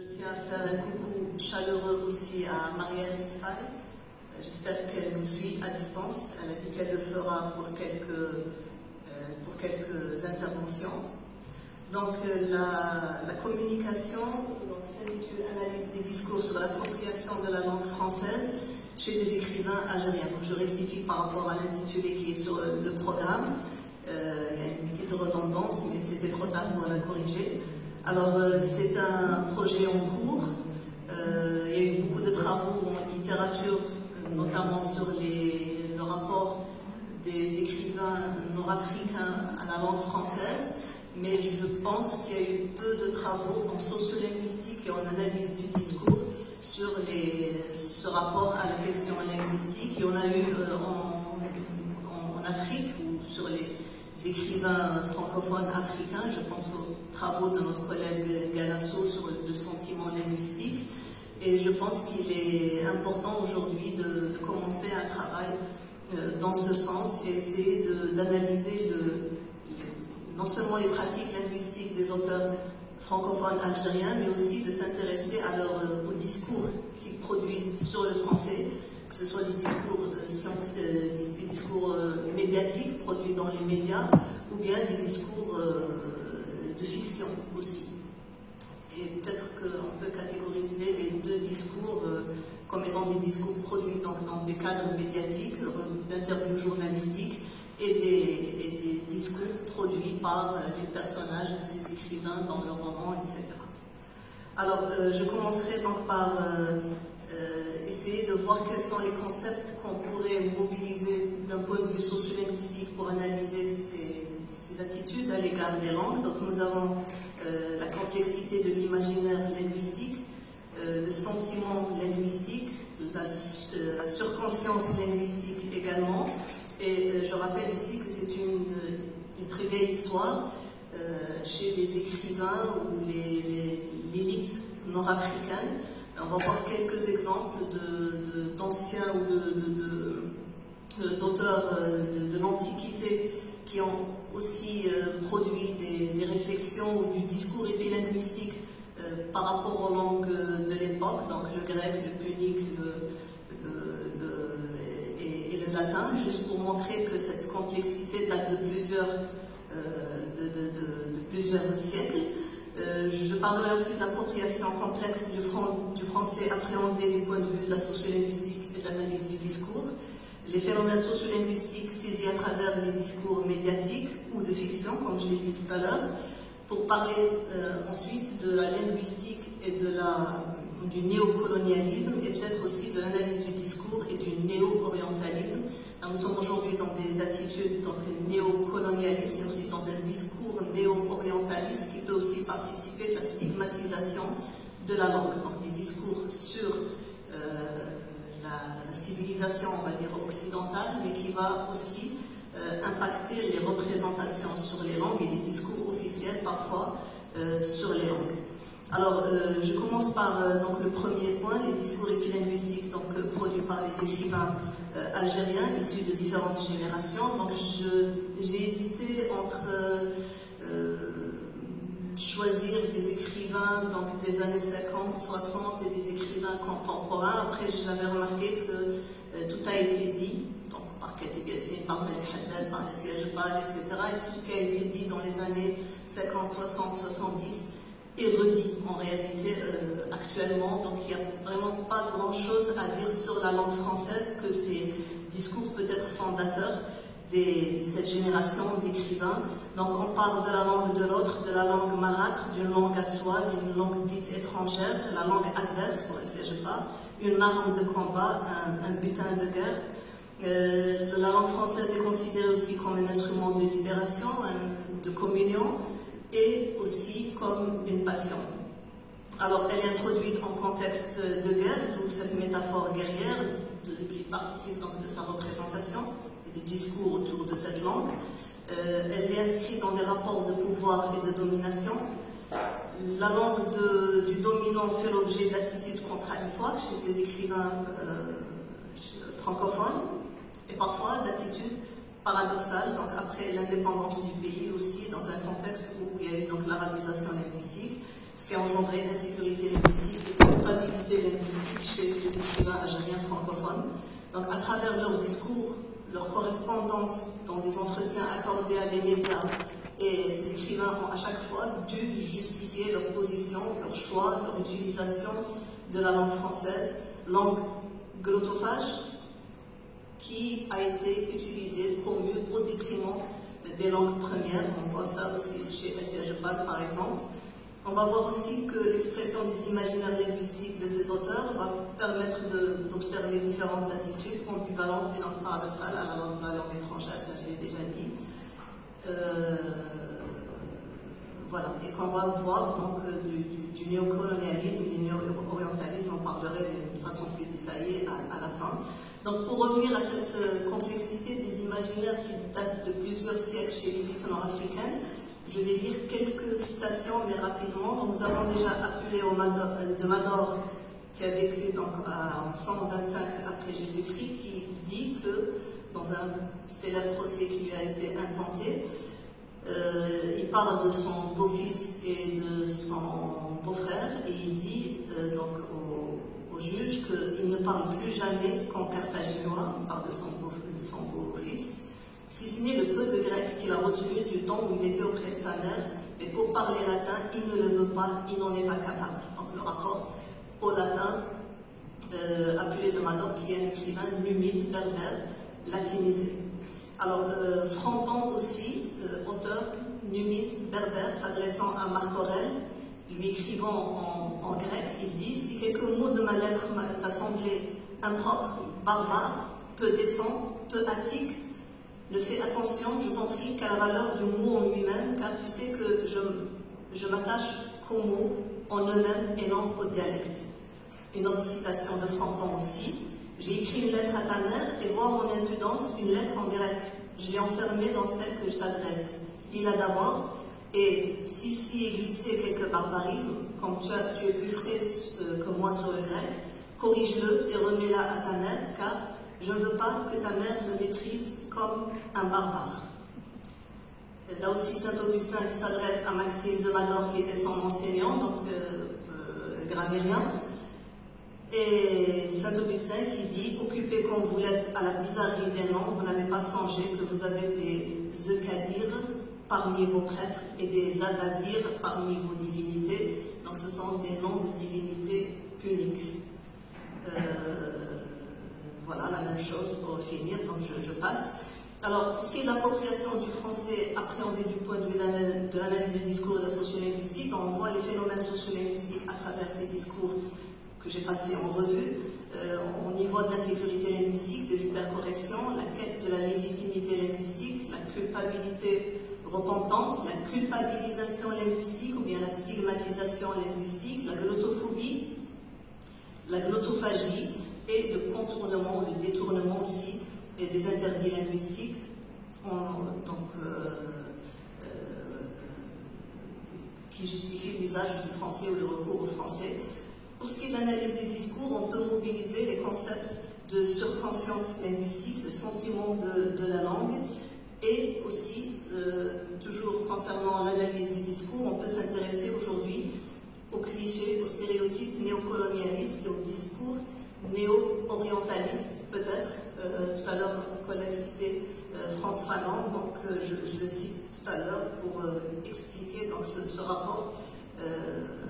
tiens à faire un coucou chaleureux aussi à Marielle Isfay. J'espère qu'elle nous suit à distance. Elle a dit qu'elle le fera pour quelques interventions. Donc la communication s'intitule Analyse des discours sur l'appropriation de la langue française chez les écrivains algériens. Donc je rectifie par rapport à l'intitulé qui est sur le programme. Il y a une petite redondance, mais c'était trop tard pour la corriger. Alors c'est un projet en cours. Il y a eu beaucoup de travaux en littérature, notamment sur le rapport des écrivains nord-africains à la langue française, mais je pense qu'il y a eu peu de travaux en sociolinguistique et en analyse du discours sur ce rapport à la question linguistique. Il y en a eu en Afrique, ou sur les écrivains francophones africains. Je pense aux travaux de notre collègue Galasso sur le sentiment linguistique. Et je pense qu'il est important aujourd'hui de commencer un travail dans ce sens et essayer d'analyser non seulement les pratiques linguistiques des auteurs francophones algériens, mais aussi de s'intéresser aux discours qu'ils produisent sur le français, que ce soit des discours médiatiques produits dans les médias, ou bien des discours de fiction aussi. Et peut-être qu'on peut catégoriser les deux discours comme étant des discours produits dans des cadres médiatiques, d'interviews journalistiques, et des discours produits par les personnages de ces écrivains dans leurs romans, etc. Alors, je commencerai donc par essayer de voir quels sont les concepts qu'on pourrait mobiliser d'un point de vue sociolinguistique pour analyser ces attitudes à l'égard des langues. Donc, nous avons la complexité de l'imaginaire linguistique, le sentiment linguistique, la surconscience linguistique également. Et je rappelle ici que c'est une très vieille histoire chez les écrivains ou l'élite nord-africaine. On va voir quelques exemples d'anciens ou d'auteurs de l'Antiquité qui ont aussi produit des réflexions ou du discours épilinguistique par rapport aux langues de l'époque, donc le grec, le punique, et le latin, juste pour montrer que cette complexité date de plusieurs siècles. Je parlerai aussi de l'appropriation complexe du français appréhendé du point de vue de la sociolinguistique et de l'analyse du discours, les phénomènes sociolinguistiques saisis à travers les discours médiatiques ou de fiction, comme je l'ai dit tout à l'heure, pour parler ensuite de la linguistique et du néocolonialisme, et peut-être aussi de l'analyse du discours et du néo-orientalisme. Nous sommes aujourd'hui dans des attitudes néocolonialistes, mais aussi dans un discours néo-orientaliste qui peut aussi participer de la stigmatisation de la langue. Donc des discours sur la civilisation, on va dire, occidentale, mais qui va aussi impacter les représentations sur les langues et les discours officiels parfois sur les langues. Alors, je commence par donc, le premier point, les discours épilinguistiques produits par les écrivains algériens issus de différentes générations. Donc, j'ai hésité entre choisir des écrivains des années 50, 60 et des écrivains contemporains. Après, j'avais remarqué que tout a été dit, donc par Khatib Yassine, par Malik Haddad, par Nassir Jebal, etc. Et tout ce qui a été dit dans les années 50, 60, 70 est redit en réalité actuellement. Donc il n'y a vraiment pas grand-chose à dire sur la langue française que ces discours peut-être fondateurs de cette génération d'écrivains. Donc on parle de la langue de l'autre, de la langue marâtre, d'une langue à soi, d'une langue dite étrangère, la langue adverse, pour essayer pas, une arme de combat, un butin de guerre. La langue française est considérée aussi comme un instrument de libération, de communion, et aussi comme une passion. Alors elle est introduite en contexte de guerre, d'où cette métaphore guerrière qui participe donc de sa représentation et des discours autour de cette langue. Elle est inscrite dans des rapports de pouvoir et de domination. La langue du dominant fait l'objet d'attitudes contradictoires chez ces écrivains francophones et parfois d'attitudes paradoxales, donc après l'indépendance du pays aussi, dans un contexte où il y a eu donc l'arabisation linguistique, ce qui a engendré l'insécurité linguistique et la culpabilité linguistique chez ces écrivains algériens francophones. Donc, à travers leurs discours, leur correspondance dans des entretiens accordés à des médias, et ces écrivains ont à chaque fois dû justifier leur position, leur choix, leur utilisation de la langue française, langue glottophage, qui a été utilisée, promue au détriment des langues premières. On voit ça aussi chez Assia Jebal, par exemple. On va voir aussi que l'expression des imaginaires linguistiques de ces auteurs va permettre d'observer différentes attitudes ambivalentes et non paradoxales à la langue étrangère, ça je l'ai déjà dit. Voilà, et qu'on va voir donc du néocolonialisme et du néo-orientalisme, on parlerait d'une façon plus détaillée à la fin. Donc pour revenir à cette complexité des imaginaires qui datent de plusieurs siècles chez l'élite nord-africaine, je vais lire quelques citations, mais rapidement. Donc, nous avons déjà appelé de Mador, qui a vécu donc, en 125 après Jésus-Christ, qui dit que, dans un célèbre procès qui lui a été intenté, il parle de son beau-fils et de son beau-frère, et il dit donc au juge qu'il ne parle plus jamais qu'en carthaginois, il parle de son beau-fils, si ce n'est le peu de grec qu'il a retenu du temps où il était auprès de sa mère, mais pour parler latin, il ne le veut pas, il n'en est pas capable. Donc le rapport au latin, appelé de Mador, qui est un écrivain numide, berbère, latinisé. Alors, Fronton aussi, auteur numide, berbère, s'adressant à Marc Aurèle, lui écrivant en grec, il dit « Si quelques mots de ma lettre t'a semblé impropre, barbare, peu décent, peu attique, ne fais attention, je t'en prie, qu'à la valeur du mot en lui-même, car tu sais que je m'attache qu'aux mots en eux-mêmes et non au dialecte. » Une autre citation de Fronton aussi. « J'ai écrit une lettre à ta mère et vois mon impudence, une lettre en grec. Je l'ai enfermée dans celle que je t'adresse. Lis-la d'abord, et s'il est glissé quelques barbarismes, comme tu es plus frais que moi sur le grec, corrige-le et remets-la à ta mère, car je ne veux pas que ta mère me méprise comme un barbare. » Là aussi, Saint-Augustin qui s'adresse à Maxime de Mador, qui était son enseignant, donc grammairien. Et Saint-Augustin qui dit « Occupé comme vous l'êtes à la bizarrerie des noms, vous n'avez pas songé que vous avez des Eukadirs parmi vos prêtres et des Avadirs parmi vos divinités. » Donc ce sont des noms de divinités puniques. Voilà, la même chose pour finir, donc je passe. Alors, pour ce qui est de l'appropriation du français appréhendé du point de vue de l'analyse du discours et de la sociolinguistique, on voit les phénomènes sociolinguistiques à travers ces discours que j'ai passés en revue, au niveau de l'insécurité linguistique, de l'hypercorrection, la quête de la légitimité linguistique, la culpabilité repentante, la culpabilisation linguistique ou bien la stigmatisation linguistique, la glottophobie, la glottophagie et le contournement, le détournement aussi des interdits linguistiques, qui justifient l'usage du français ou le recours au français. Pour ce qui est de l'analyse du discours, on peut mobiliser les concepts de surconscience linguistique, de sentiment de la langue, et aussi, toujours concernant l'analyse du discours, on peut s'intéresser aujourd'hui aux clichés, aux stéréotypes néocolonialistes et aux discours néo-orientalistes, peut-être. Tout à l'heure, notre collègue citait Frantz Fanon, donc je le cite tout à l'heure pour expliquer donc, ce rapport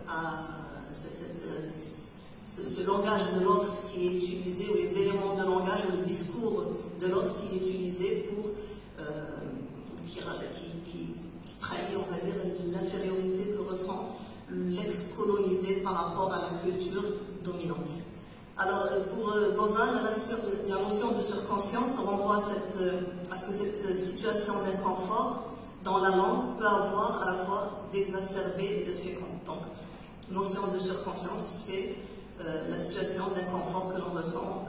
à ce langage de l'autre qui est utilisé, ou les éléments de langage ou le discours de l'autre qui est utilisé pour qui trahit, on va dire, l'infériorité que ressent l'ex-colonisé par rapport à la culture dominante. Alors, pour Gauvin, la notion de surconscience renvoie à ce que cette situation d'inconfort dans la langue peut avoir à la fois d'exacerbé et de fécond. Donc, notion de surconscience, c'est la situation d'inconfort que l'on ressent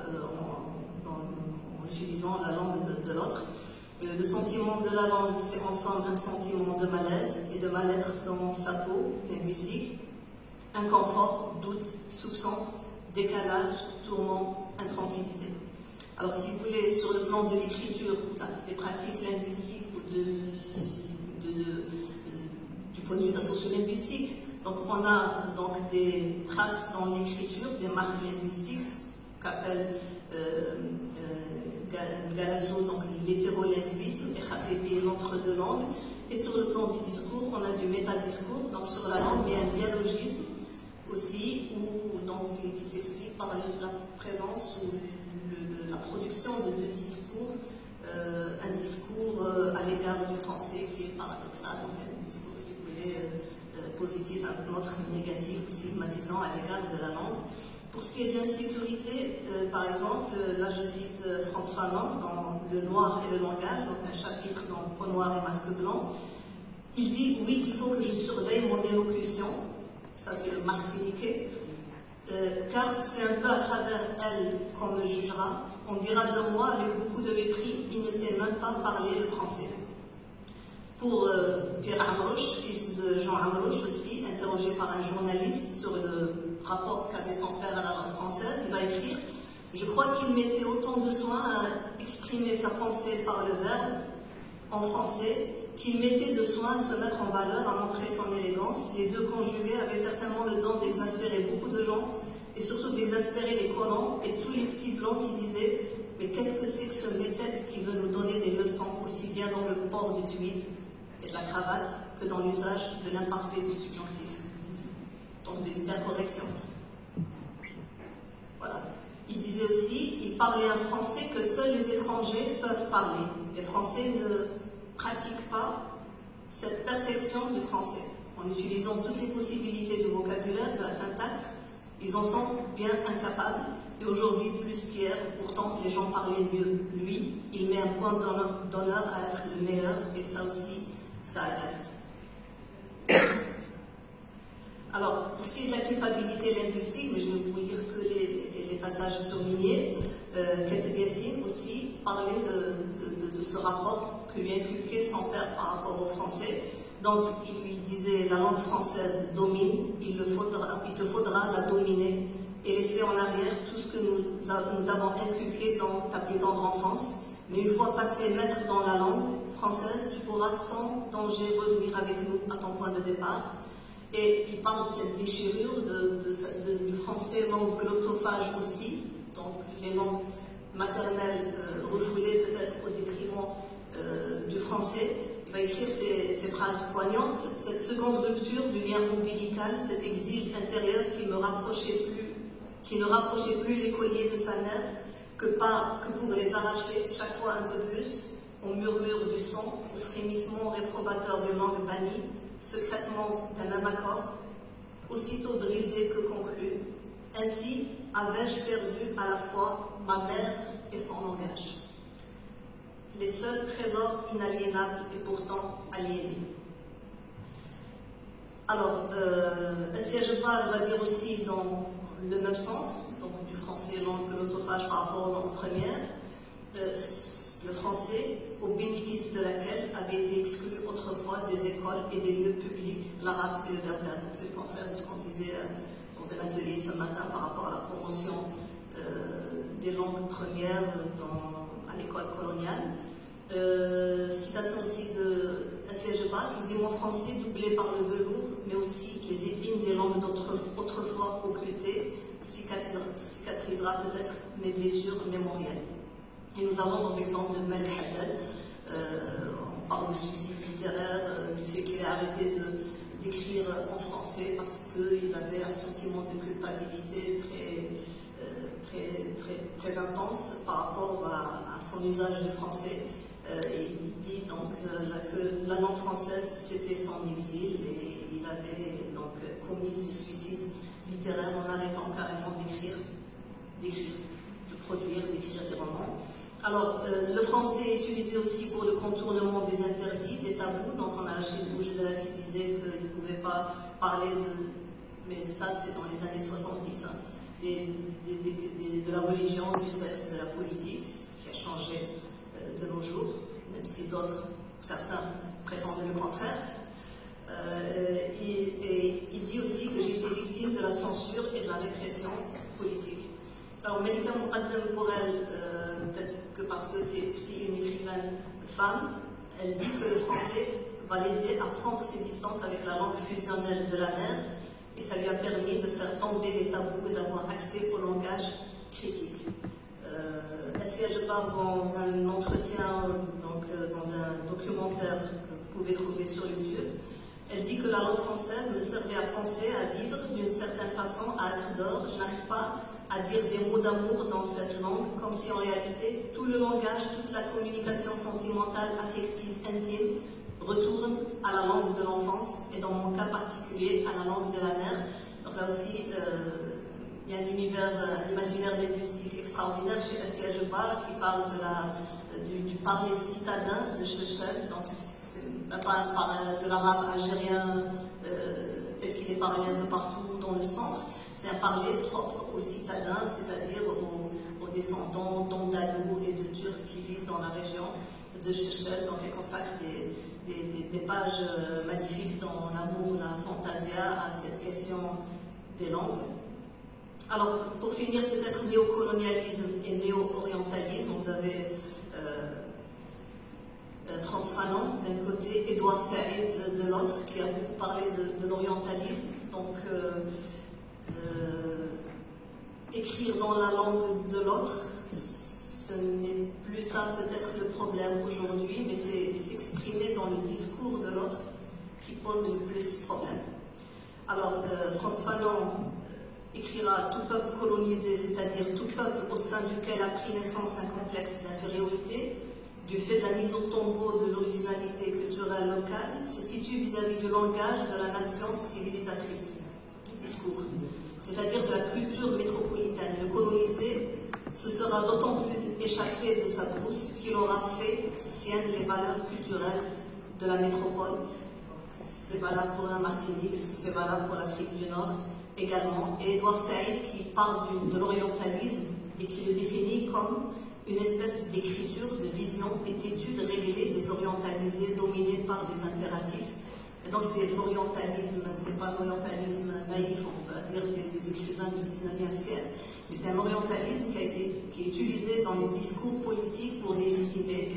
en utilisant la langue de l'autre. Le sentiment de la langue, c'est en somme un sentiment de malaise et de mal-être dans sa peau linguistique. Inconfort, doute, soupçon, décalage, tourment, intranquillité. Alors si vous voulez, sur le plan de l'écriture, des pratiques linguistiques ou du point de vue de la sociolinguistique, Donc on a donc des traces dans l'écriture, des marques linguistiques qu'appelle Galasso, donc l'hétérolinguisme, et Khatebi, l'entre-deux langues. Et sur le plan du discours, on a du métadiscours, donc sur la langue, mais un dialogisme aussi, qui s'explique par la présence ou la production de deux discours, un discours à l'égard du français qui est paradoxal, donc un discours, si vous voulez, positif, un autre négatif ou stigmatisant à l'égard de la langue. Pour ce qui est de l'insécurité, par exemple, là je cite Frantz Fanon dans Le Noir et le langage, donc un chapitre dans Peau noire et masque blanc. Il dit oui, il faut que je surveille mon élocution, ça c'est le martiniquais, car c'est un peu à travers elle qu'on me jugera. On dira de moi avec beaucoup de mépris, il ne sait même pas parler le français. Pour Pierre Amrouche, fils de Jean Amrouche aussi, interrogé par un journaliste sur le rapport qu'avait son père à la langue française, il va écrire « Je crois qu'il mettait autant de soin à exprimer sa pensée par le verbe en français qu'il mettait de soin à se mettre en valeur, à montrer son élégance. Les deux conjugués avaient certainement le don d'exaspérer beaucoup de gens et surtout d'exaspérer les colons et tous les petits blancs qui disaient « Mais qu'est-ce que c'est que ce métèque qui veut nous donner des leçons aussi bien dans le port du tweed et de la cravate que dans l'usage de l'imparfait du subjonctif ?» Donc des hypercorrections. Voilà. Il disait aussi, il parlait un français que seuls les étrangers peuvent parler. Les Français ne pratiquent pas cette perfection du français. En utilisant toutes les possibilités de vocabulaire, de la syntaxe, ils en sont bien incapables. Et aujourd'hui, plus qu'hier, pourtant, les gens parlaient mieux. Lui, il met un point d'honneur à être le meilleur, et ça aussi, ça agace. Alors, pour ce qui est de la culpabilité linguistique, mais je ne vais vous lire que les passages surlignés, Khatib Yassine aussi parlait de ce rapport que lui inculquait son père par rapport au français. Donc, il lui disait, la langue française domine, il te faudra la dominer et laisser en arrière tout ce que nous t'avons inculqué dans ta plus tendre enfance. Mais une fois passé maître dans la langue française, tu pourras sans danger revenir avec nous à ton point de départ. Et il parle de cette déchirure du français langue glottophage aussi, donc les langues maternelles refoulées peut-être au détriment du français. Il va écrire ces phrases poignantes, cette seconde rupture du lien ombilical, cet exil intérieur qui ne rapprochait plus l'écolier de sa mère que pour les arracher chaque fois un peu plus au murmure du son, au frémissement réprobateur d'une langue bannie, secrètement d'un même accord, aussitôt brisé que conclu. Ainsi avais-je perdu à la fois ma mère et son langage. Les seuls trésors inaliénables et pourtant aliénés. Alors, Assia Gebra va dire aussi dans le même sens, donc du français langue glottophage par rapport aux langues premières, le français, au bénéfice de laquelle avait été exclu autrefois des écoles et des lieux publics, l'arabe et le berbère. C'est le contraire de ce qu'on disait dans un atelier ce matin par rapport à la promotion des langues premières à l'école coloniale. Citation aussi de Assia Gebra qui dit « Mon français doublé par le velours, mais aussi les épines des langues autrefois occultées, cicatrisera peut-être mes blessures mémorielles. » Et nous avons donc l'exemple de Malik Haddad, on parle de suicide littéraire, du fait qu'il a arrêté d'écrire en français parce qu'il avait un sentiment de culpabilité très intense par rapport à son usage du français. Il dit donc que la langue française c'était son exil et il avait donc commis ce suicide littéraire en arrêtant carrément d'écrire, de produire, d'écrire des romans. Alors, le français est utilisé aussi pour le contournement des interdits, des tabous. Donc, on a Achille Bougelin qui disait qu'il ne pouvait pas parler mais ça, c'est dans les années 70, hein, de la religion, du sexe, de la politique, ce qui a changé de nos jours, même si certains prétendent le contraire. Et il dit aussi que j'ai été victime de la censure et de la répression politique. Alors, Melika Moukaddam, pour elle, peut-être que parce que c'est aussi une écrivaine femme, elle dit que le français va l'aider à prendre ses distances avec la langue fusionnelle de la mère, et ça lui a permis de faire tomber les tabous et d'avoir accès au langage critique. Assia Jebbar, dans un entretien, dans un documentaire que vous pouvez trouver sur YouTube, elle dit que la langue française me servait à penser, à vivre d'une certaine façon, à être d'or. Je n'arrive pas à dire des mots d'amour dans cette langue, comme si en réalité tout le langage, toute la communication sentimentale, affective, intime, retourne à la langue de l'enfance, et dans mon cas particulier, à la langue de la mère. Donc là aussi, il y a un univers, l'imaginaire linguistique extraordinaire chez Assia Jebbar qui parle du parler citadin de Chechel. Donc c'est pas de l'arabe algérien tel qu'il est parlé un peu partout dans le centre. C'est un parler propre aux citadins, c'est-à-dire aux descendants d'Andalous et de Turcs qui vivent dans la région de Chechel. Donc elle consacre des pages magnifiques dans l'amour, la fantasia à cette question des langues. Alors, pour finir, peut-être néocolonialisme et néo-orientalisme, vous avez Frantz Fanon d'un côté, Edouard Saïd de l'autre, qui a beaucoup parlé de l'orientalisme. Donc, écrire dans la langue de l'autre, ce n'est plus ça peut-être le problème aujourd'hui, mais c'est s'exprimer dans le discours de l'autre qui pose le plus problème. Alors, Frantz Fanon écrira « Tout peuple colonisé », c'est-à-dire tout peuple au sein duquel a pris naissance un complexe d'infériorité, du fait de la mise au tombeau de l'originalité culturelle locale, se situe vis-à-vis du langage de la nation civilisatrice, du discours, c'est-à-dire de la culture métropolitaine. Le colonisé se sera d'autant plus échappé de sa brousse qu'il aura fait siennes les valeurs culturelles de la métropole. C'est valable pour la Martinique, c'est valable pour l'Afrique du Nord également. Et Edouard Saïd qui parle de l'orientalisme et qui le définit comme une espèce d'écriture, de vision et d'étude révélée des orientalisés dominés par des impératifs. Et donc c'est l'orientalisme, ce n'est pas l'orientalisme naïf, on va dire, des écrivains du 19e siècle, mais c'est un orientalisme qui est utilisé dans les discours politiques pour légitimer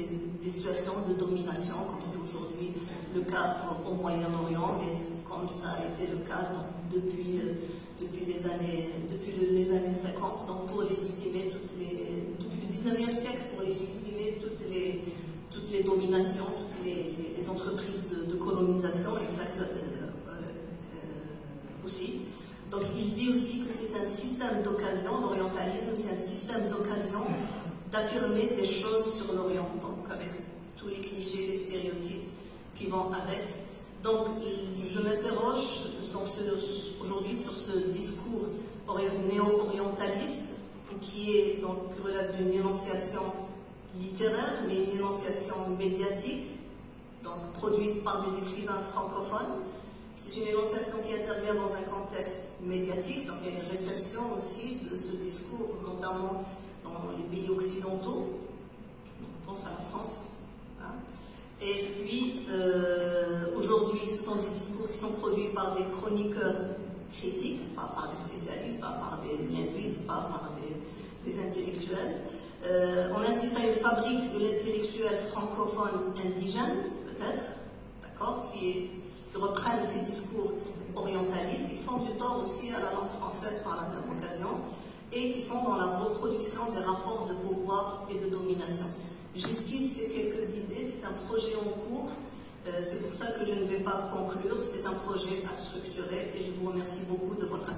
des situations de domination, comme c'est aujourd'hui le cas au Moyen-Orient, et comme ça a été le cas depuis les années 50, donc pour légitimer depuis le 19e siècle, pour légitimer toutes les dominations, toutes les entreprises de colonisation, aussi. Donc il dit aussi que c'est un système d'occasion, l'orientalisme c'est un système d'occasion d'affirmer des choses sur l'Orient, donc avec tous les clichés, les stéréotypes qui vont avec. Donc je m'interroge aujourd'hui sur ce discours néo-orientaliste qui relève d'une énonciation littéraire, mais une énonciation médiatique, donc produite par des écrivains francophones. C'est une énonciation qui intervient dans un contexte médiatique, donc il y a une réception aussi de ce discours, notamment dans les pays occidentaux, on pense à la France. Hein. Et puis, aujourd'hui, ce sont des discours qui sont produits par des chroniqueurs critiques, pas par des spécialistes, pas par des linguistes, pas par des intellectuels. On assiste à une fabrique de l'intellectuel francophone indigène, peut-être, d'accord, qui reprennent ces discours orientalistes, qui font du tort aussi à la langue française par la même occasion, et qui sont dans la reproduction des rapports de pouvoir et de domination. J'esquisse ces quelques idées, c'est un projet en cours, c'est pour ça que je ne vais pas conclure, c'est un projet à structurer, et je vous remercie beaucoup de votre attention.